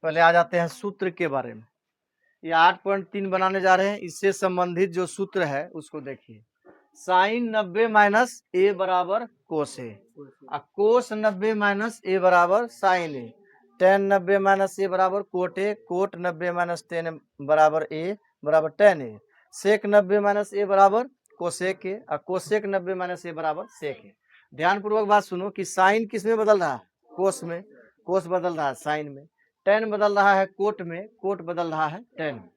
पहले आ जाते हैं सूत्र के बारे में। ये 8.3 बनाने जा रहे हैं। इससे संबंधित जो सूत्र है उसको देखिए। साइन 90 माइनस ए बराबर कोस ए, कोस 90 माइनस ए बराबर sine A, tan 90 minus A बराबर cot A, cot 90 minus tan बराबर ए बराबर ten A, sec 90 minus A बराबर कोसेक ए, और कोसेक 90 माइनस ए बराबर सेक ए। ध्यान पूर्वक बात सुनो कि साइन किस में बदल रहा है? कोस में। कोस बदल रहा है साइन में। टेन बदल रहा है कोट में, कोट बदल रहा है टेन में।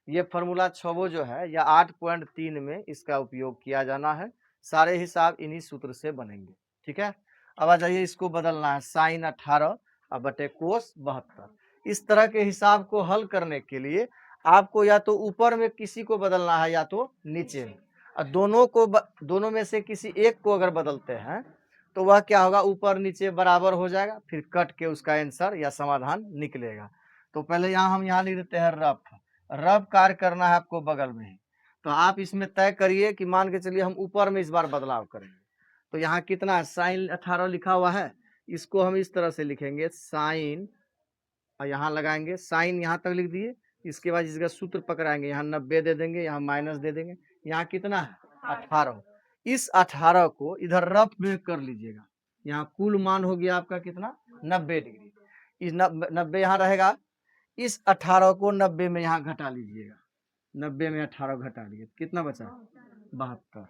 ये फॉर्मूला 6 जो है या 8.3 में इसका उपयोग किया जाना है। सारे हिसाब इन्हीं सूत्र से बनेंगे। ठीक है, अब आ जाइए, इसको बदलना है साइन 18 और बटे कोस 72। इस तरह के हिसाब को हल करने के लिए आपको या तो ऊपर में किसी को बदलना है या तो नीचे में, और दोनों में से किसी एक को अगर बदलते हैं तो वह क्या होगा, ऊपर नीचे बराबर हो जाएगा, फिर कट के उसका आंसर या समाधान निकलेगा। तो पहले हम यहाँ लिख देते हैं रफ। रफ कार्य करना है आपको बगल में ही, तो आप इसमें तय करिए कि मान के चलिए हम ऊपर में इस बार बदलाव करेंगे। तो यहाँ कितना है, साइन 18 लिखा हुआ है, इसको हम इस तरह से लिखेंगे साइन, और यहाँ लगाएंगे साइन, यहाँ तक लिख दिए। इसके बाद इसका सूत्र पकड़ाएंगे, यहाँ 90 दे देंगे, यहाँ माइनस दे देंगे, यहाँ कितना है 18। इस 18 को इधर रफ में कर लीजिएगा। यहाँ कुल मान हो गया आपका कितना, 90 डिग्री। इस 90 यहाँ रहेगा। इस 18 को 90 में यहाँ घटा लीजिएगा। 90 में 18 घटा लीजिए, कितना बचा, 72।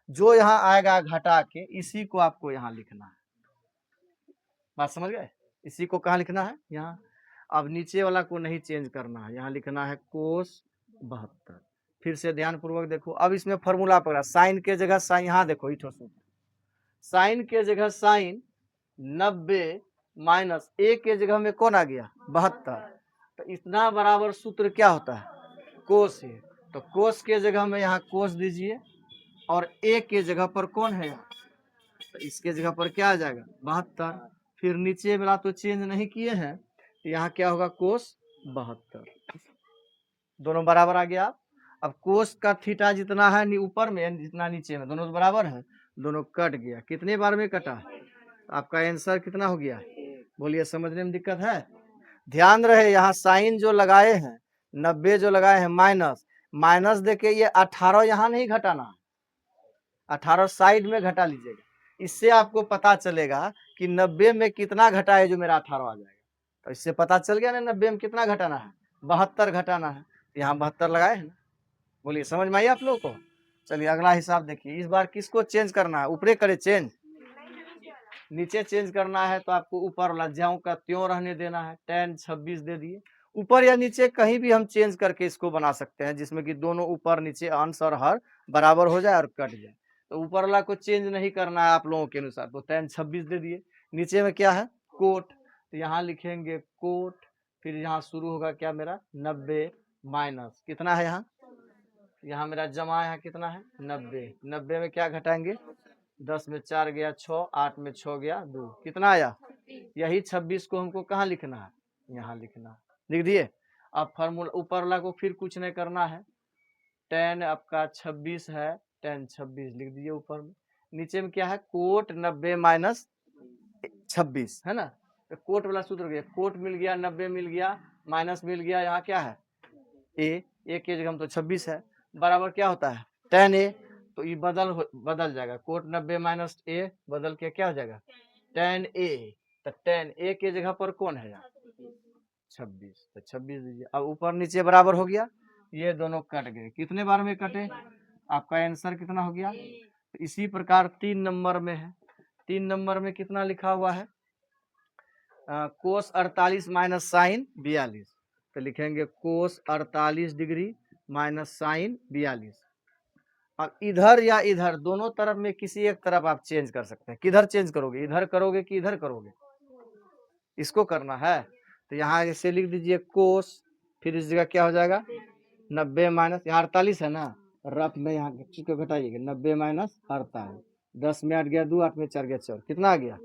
जो यहाँ आएगा घटा के, इसी को आपको यहाँ लिखना है। बात समझ गए? इसी को कहाँ लिखना है, यहाँ। अब नीचे वाला को नहीं चेंज करना है, यहाँ लिखना है कोस 72। फिर से ध्यान पूर्वक देखो। अब इसमें फॉर्मूला पकड़ा, साइन के जगह साइन, यहाँ देखो साइन के जगह साइन 90 माइनस ए के जगह में कौन आ गया, 72। तो इतना बराबर सूत्र क्या होता है, कोस है। तो कोस के जगह में यहाँ कोस दीजिए, और ए के जगह पर कौन है यहाँ, तो इसके जगह पर क्या आ जाएगा, 72। फिर नीचे वाला तो चेंज नहीं किए हैं, तो यहाँ क्या होगा, कोस 72। दोनों बराबर आ गया। अब कोस का थीटा जितना है ऊपर में जितना नीचे में, दोनों बराबर है, दोनों कट गया। कितने बार में कटा, आपका आंसर कितना हो गया, बोलिए, समझने में दिक्कत है? ध्यान रहे, यहाँ साइन जो लगाए हैं, 90 जो लगाए हैं, माइनस माइनस देके ये 18 यहाँ नहीं घटाना है, 18 साइड में घटा लीजिएगा। इससे आपको पता चलेगा कि 90 में कितना घटा है, जो मेरा 18 आ जाएगा। तो इससे पता चल गया ना 90 में कितना घटाना है, 72 घटाना है। यहाँ 72 लगाए हैं ना। बोलिए, समझ में आई आप लोगों को? चलिए अगला हिसाब देखिए। इस बार किसको चेंज करना है, ऊपरे करे चेंज, नीचे चेंज करना है तो आपको ऊपर वाला ज्यों का त्यों रहने देना है। tan 26 दे दिए। ऊपर या नीचे कहीं भी हम चेंज करके इसको बना सकते हैं, जिसमें कि दोनों ऊपर नीचे अंश और हर बराबर हो जाए और कट जाए। तो ऊपर वाला को चेंज नहीं करना है आप लोगों के अनुसार, तो tan 26 दे दिए। नीचे में क्या है, कोट, तो यहाँ लिखेंगे कोट। फिर यहाँ शुरू होगा क्या मेरा, 90 माइनस कितना है, यहाँ मेरा जमा यहाँ कितना है, 90। 90 में क्या घटाएंगे, 10 में 4 गया 6, 8 में 6 गया 2, कितना आया, यही 26 को हमको कहाँ लिखना है, यहाँ लिखना है। लिख दिए। अब फॉर्मूला ऊपर वाला को फिर कुछ नहीं करना है, tan आपका 26 है, tan 26 लिख दिए ऊपर में। नीचे में क्या है, कोट 90 माइनस 26 है ना। तो कोट वाला सूत्र गया, कोट मिल गया, 90 मिल गया, माइनस मिल गया, यहाँ क्या है ए के जगह हम तो 26 है, बराबर क्या होता है tan a। तो ये बदल जाएगा, कोट 90 माइनस ए बदल के क्या हो जाएगा, tan a। तो tan a के जगह पर कौन है यहाँ, 26, तो 26 दीजिए। अब ऊपर नीचे बराबर हो गया, ये दोनों कट गए। कितने बार में कटे, आपका आंसर कितना हो गया। तो इसी प्रकार 3 नंबर में है। 3 नंबर में कितना लिखा हुआ है, कोस 48 माइनस साइन 42। तो लिखेंगे कोस 48 डिग्री माइनस साइन 42। अब इधर या इधर दोनों तरफ में किसी एक तरफ आप चेंज कर सकते हैं। किधर चेंज करोगे, इधर करोगे कि इधर करोगे, इसको करना है। तो यहाँ ऐसे लिख दीजिए कोस, फिर इस जगह क्या हो जाएगा 90 माइनस, यहाँ 48 है ना, रफ में यहाँ को घटाइएगा, 90 माइनस 48, 10 में 8 गया 2, 8 में 4 गया 4, कितना आ गया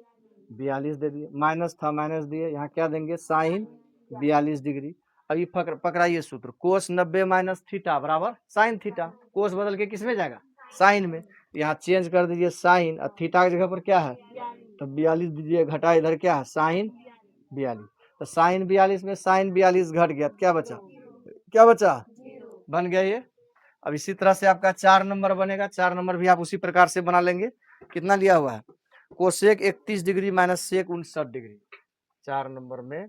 42 दे दिए। माइनस था माइनस दिए, यहाँ क्या देंगे साइन 42 डिग्री। अभी पकड़ाइए सूत्र, कोस 90 माइनस थीटा बराबर साइन थीटा। कोस बदल के किस में जाएगा, साइन में। यहाँ चेंज कर दीजिए साइन, और थीटा की जगह पर क्या है तो 42 दीजिए, घटा इधर क्या है साइन 42। तो साइन 42 में साइन 42 घट गया, क्या बचा? क्या बचा? बन गया ये। अब इसी तरह से आपका 4 नंबर बनेगा, 4 नंबर भी आप उसी प्रकार से बना लेंगे। कितना लिया हुआ है? Cosec 31 degree minus sec 59 degree. 4 number में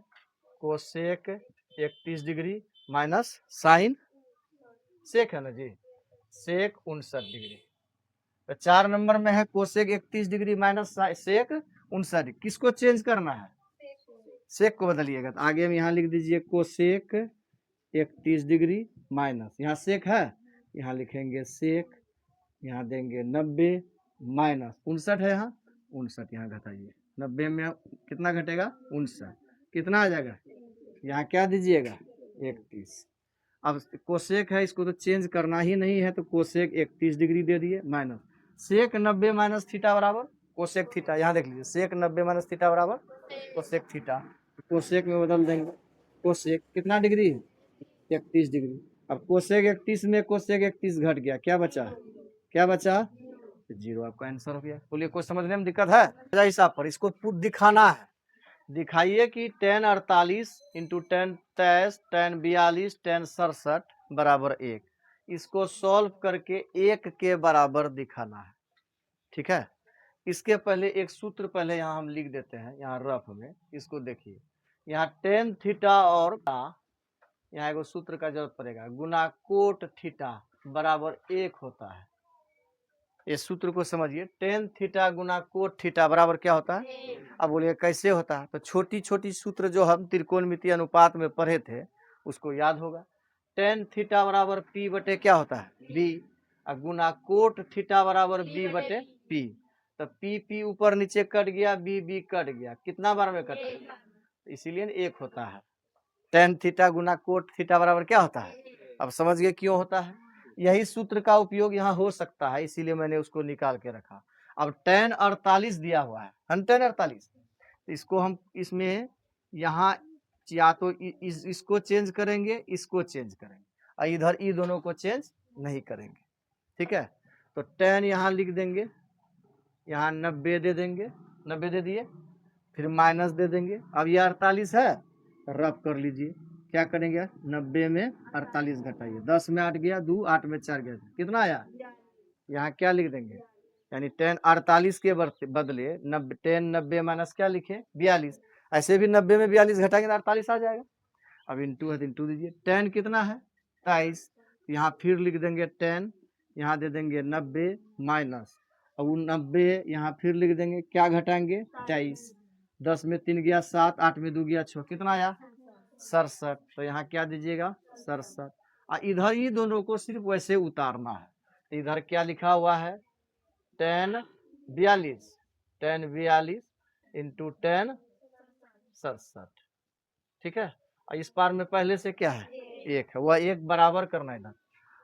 cosec 31 degree minus sine sec है ना जी, सेक 59 डिग्री। तो 4 नंबर में है cosec 31 degree minus sec 59 degree. किसको चेंज करना है? सेक को बदलिएगा। तो आगे में यहाँ लिख दीजिए कोसेक 31 डिग्री माइनस, यहाँ सेक है, यहाँ लिखेंगे सेक, यहाँ देंगे 90 माइनस 59 है, यहाँ 59 यहाँ घटाइए। 90 में कितना घटेगा? 59। कितना आ जाएगा? यहाँ क्या दीजिएगा? 31। अब कोसेक है, इसको तो चेंज करना ही नहीं है, तो कोसेक 31 डिग्री दे दिए माइनस सेक 90 माइनस थीटा बराबर कोसेक थीटा। यहाँ देख लीजिए, सेक 90 माइनस थीटा बराबर कोसेक थीटा। कोसेक में बदल देंगे। कोसेक कितना डिग्री? 31 डिग्री। अब कोसेक 31 में कोसेक 31 घट गया, क्या बचा? क्या बचा? 0। आपका आंसर हो गया। बोलिए कोई समझने में दिक्कत है? हिसाब पर इसको दिखाना है। दिखाइए कि tan 48 into tan 23 tan 42 tan 67 बराबर 1। इसको सॉल्व करके 1 के बराबर दिखाना है। ठीक है, इसके पहले एक सूत्र पहले यहाँ हम लिख देते हैं, यहाँ रफ में। इसको देखिए, यहाँ tan थीटा और यहाँ एगो सूत्र का जरूरत पड़ेगा, गुना कोट थीटा बराबर 1 होता है। ये सूत्र को समझिए, tan थीटा गुना कोट थीटा बराबर क्या होता है? अब बोलिए कैसे होता है? तो छोटी छोटी सूत्र जो हम त्रिकोणमितीय अनुपात में पढ़े थे उसको याद होगा। tan थीटा बराबर p बटे क्या होता है? b। और गुना कोट थीटा बराबर b बटे p। तो p ऊपर नीचे कट गया, b कट गया, कितना बार में कटा? इसीलिए 1 होता है। tan थीटा गुना कोट थीटा बराबर क्या होता है? अब समझ गए क्यों होता है। यही सूत्र का उपयोग यहाँ हो सकता है, इसीलिए मैंने उसको निकाल के रखा। अब tan 48 दिया हुआ है, tan 48, इसको हम इसमें यहाँ या तो इसको चेंज करेंगे, इसको चेंज करेंगे, और इधर ये दोनों को चेंज नहीं करेंगे। ठीक है, तो tan यहाँ लिख देंगे, यहाँ 90 दे देंगे, 90 दे दिए, फिर माइनस दे देंगे। अब ये 48 है, रफ कर लीजिए। क्या करेंगे? 90 में 48 घटाइए, 10 में 8 गया, 2 8 में 4 गया, कितना आया? यहाँ क्या लिख देंगे? यानी tan 48 के बदले 90 tan 90 माइनस क्या लिखे? 42। ऐसे भी 90 में 42 घटाएंगे तो 48 आ जाएगा। अब इंटू है तो इंटू दीजिए। tan कितना है? 23। यहाँ फिर लिख देंगे tan, यहाँ दे देंगे 90 माइनस, अब 90 यहाँ फिर लिख देंगे, क्या घटाएंगे? 23। 10 में 3 गया 7, 8 में 2 गया 6, कितना आया? 67। तो यहाँ क्या दीजिएगा? 67। और इधर ही दोनों को सिर्फ वैसे उतारना है। इधर क्या लिखा हुआ है? tan 42 into tan 67। ठीक है, और इस पार में पहले से क्या है? 1 है, वह 1 बराबर करना है इधर।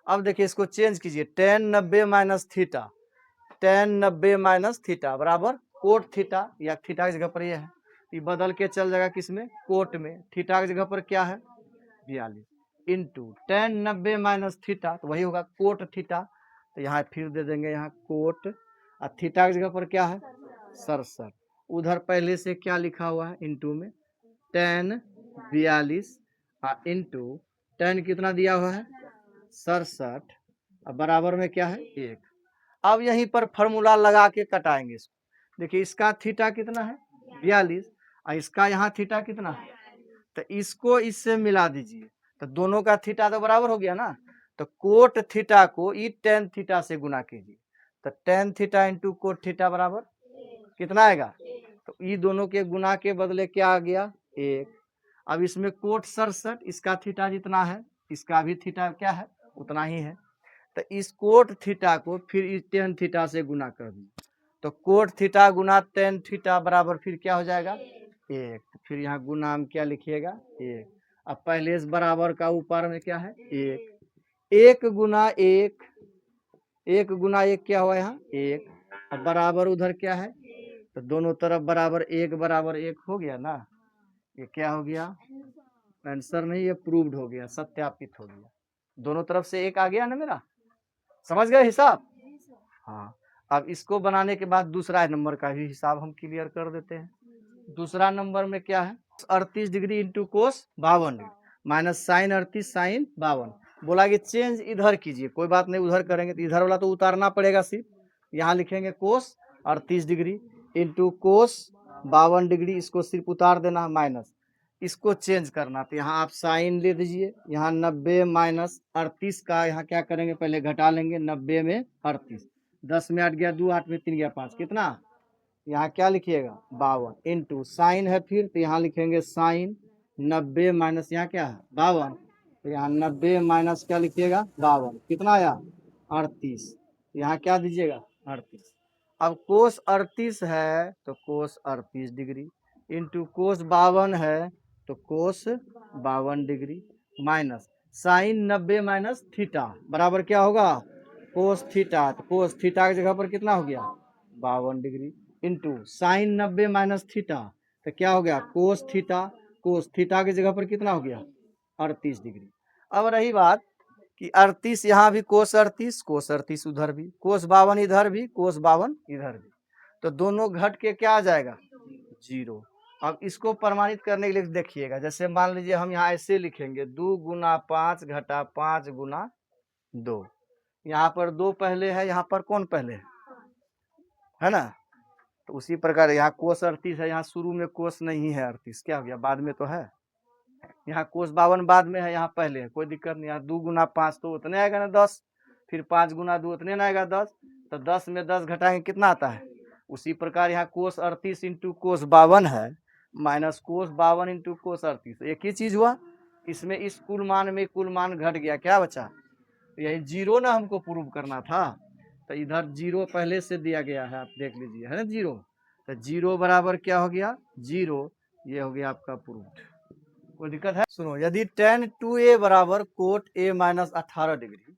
अब देखिए इसको चेंज कीजिए, tan 90 minus theta, tan 90 minus theta बराबर कोट थीटा, या थीटा की जगह पर यह है, ये बदल के चल जाएगा किसमें? कोट में। थीटा की जगह पर क्या है? 42 इंटू tan 90 माइनस थीटा, तो वही होगा कोट थीटा। तो यहाँ फिर दे देंगे, यहाँ कोट, और थीटा की जगह पर क्या है? 67। उधर पहले से क्या लिखा हुआ है? इंटू में tan 42 इंटू tan कितना दिया हुआ है? 67, और बराबर में क्या है? 1। अब यहीं पर फॉर्मूला लगा के कटाएंगे इसको। देखिए इसका थीटा कितना है? 42, और इसका यहाँ थीटा कितना है? तो इसको इससे मिला दीजिए, तो दोनों का थीटा तो बराबर हो गया ना। तो कोट थीटा को ई tan थीटा से गुना कीजिए, तो tan theta into cot theta बराबर कितना आएगा? तो ये दोनों के गुना के बदले क्या आ गया? 1। अब इसमें कोट 67, इसका थीटा जितना है इसका भी थीटा क्या है? उतना ही है। तो इस कोट थीटा को फिर इस tan थीटा से गुना कर दिए, तो कोट थीटा गुना tan थीटा बराबर फिर क्या हो जाएगा? 1। फिर यहाँ गुना में क्या लिखिएगा? 1। अब पहले इस बराबर का ऊपर में क्या है? 1। 1 गुना 1, 1 गुना 1 क्या हुआ यहाँ? 1। अब बराबर उधर क्या है? तो दोनों तरफ बराबर 1 हो गया ना। ये क्या हो गया? आंसर नहीं, ये प्रूव्ड हो गया, सत्यापित हो गया। दोनों तरफ से 1 आ गया ना मेरा। समझ गए हिसाब? हाँ। अब इसको बनाने के बाद दूसरा नंबर का भी हिसाब हम क्लियर कर देते हैं। दूसरा नंबर में क्या है? 38 degree into cos 52 degree minus sine 38 sine 52। बोला कि चेंज इधर कीजिए, कोई बात नहीं, उधर करेंगे तो इधर वाला तो उतारना पड़ेगा सिर्फ। यहाँ लिखेंगे कोस 38 डिग्री इंटू कोस 52 डिग्री, इसको सिर्फ उतार देना माइनस, इसको चेंज करना तो यहाँ आप साइन ले दीजिए। यहाँ 90 माइनस 38 का यहाँ क्या करेंगे, पहले घटा लेंगे। 90 में 38, 10 में 8 गया 2, 8 में 3 गया 5, कितना, यहाँ क्या लिखिएगा 52 इंटू साइन है फिर, तो यहाँ लिखेंगे साइन 90 माइनस यहाँ क्या है 52, तो यहाँ 90 माइनस क्या लिखिएगा 52, कितना आया 38, यहाँ क्या दीजिएगा 38। अब कोस 38 है तो कोस 38 डिग्री इंटू कोस 52 है तो cos 52 degree minus sine 90 minus theta बराबर क्या होगा कोस थीटा, तो कोस थीटा की जगह पर कितना हो गया 52 degree into sine 90 minus theta, तो क्या हो गया कोस थीटा, कोस थीटा की जगह पर कितना हो गया 38 डिग्री। अब रही बात कि 38 यहाँ भी कोस 38 उधर भी, कोस 52 इधर भी, कोस 52 इधर भी, तो दोनों घट के क्या आ जाएगा 0। अब इसको प्रमाणित करने के लिए देखिएगा, जैसे मान लीजिए हम यहाँ ऐसे लिखेंगे 2 गुना 5 घटा 5 गुना 2, यहाँ पर 2 पहले है, यहाँ पर कौन पहले है ना, तो उसी प्रकार यहाँ कोस 38 है, यहाँ शुरू में कोस नहीं है 38, क्या हो गया बाद में तो है, यहाँ कोस 52 बाद में है, यहाँ पहले है, कोई दिक्कत नहीं। यहाँ 2 गुना 5 तो उतने आएगा ना 10, फिर 5 गुना 2 उतने ना आएगा 10, तो 10 में 10 घटाएंगे कितना आता है। उसी प्रकार यहाँ कोस 38 इंटू कोस 52 है माइनस कोस 52 इंटू कोस 38, एक ही चीज हुआ, इसमें इस कुल मान में कुल मान घट गया, क्या बचा, यही 0 ना हमको प्रूव करना था, तो इधर 0 पहले से दिया गया है, आप देख लीजिए है ना 0, तो 0 बराबर क्या हो गया 0, ये हो गया आपका प्रूफ। कोई दिक्कत है, सुनो, यदि tan 2a बराबर कोट a माइनस 18 डिग्री,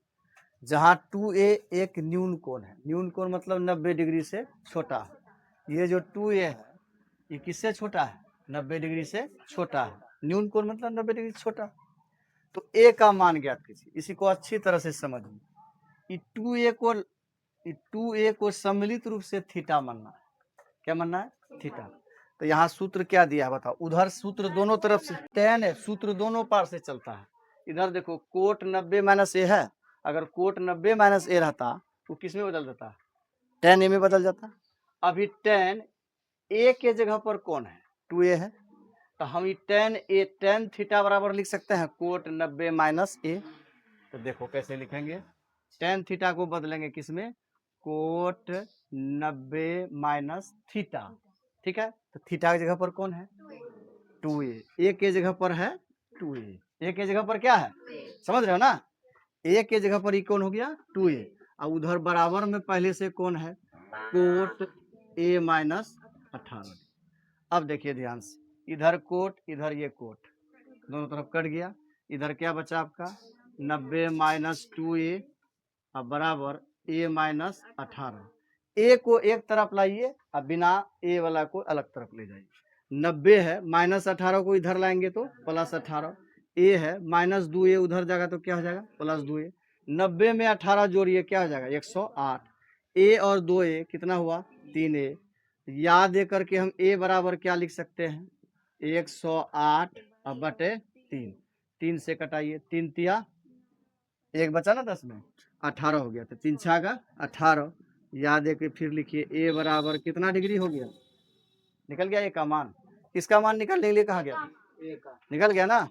जहाँ 2a एक न्यून कोण है, न्यून कोण मतलब 90 डिग्री से छोटा है, ये जो 2a है ये किससे छोटा है 90 डिग्री से छोटा है, न्यून कोण मतलब 90 डिग्री से छोटा, तो a का मान ज्ञात कीजिए। इसी को अच्छी तरह से समझिए, 2a को सम्मिलित रूप से थीटा मानना है, क्या मानना है थीटा। तो यहाँ सूत्र क्या दिया है बताओ, उधर सूत्र दोनों तरफ से tan है, सूत्र दोनों पार से चलता है। इधर देखो कोट 90 माइनस ए है, अगर कोट 90 माइनस ए रहता तो किस में बदल जाता, tan ए में बदल जाता। अभी tan ए के जगह पर कौन है 2a है, तो हम tan थीटा बराबर लिख सकते हैं कोट 90 माइनस ए। तो देखो कैसे लिखेंगे, tan थीटा को बदलेंगे किसमें कोट 90 माइनस थीटा, ठीक है, तो थीटा की जगह पर कौन है 2a, ए के जगह पर है 2a, ए के जगह पर क्या है समझ रहे हो ना, ए के जगह पर ये कौन हो गया 2a, और उधर बराबर में पहले से कौन है कोट a माइनस 18। अब देखिए ध्यान से, इधर कोट इधर ये कोट दोनों तरफ कट गया, इधर क्या बचा आपका 90 माइनस 2a अब बराबर a माइनस 18, ए को एक तरफ लाइए और बिना ए वाला को अलग तरफ ले जाइए, 90 है माइनस 18 को इधर लाएंगे तो प्लस 18, ए है माइनस 2a उधर जाएगा तो क्या हो जाएगा प्लस 2a, 90 में 18 जोड़िए क्या हो जाएगा 108, ए और 2a कितना हुआ 3a, याद दे करके हम ए बराबर क्या लिख सकते हैं 108 अब बटे 3, 3 से कटाइए 3 तिया एक बचा ना 10 में 18 हो गया, तो 3 छागा 18, याद है कि फिर लिखिए ए बराबर कितना डिग्री हो गया, निकल गया ए का मान, किसका मान निकलने के लिए कहा गया निकल गया ना।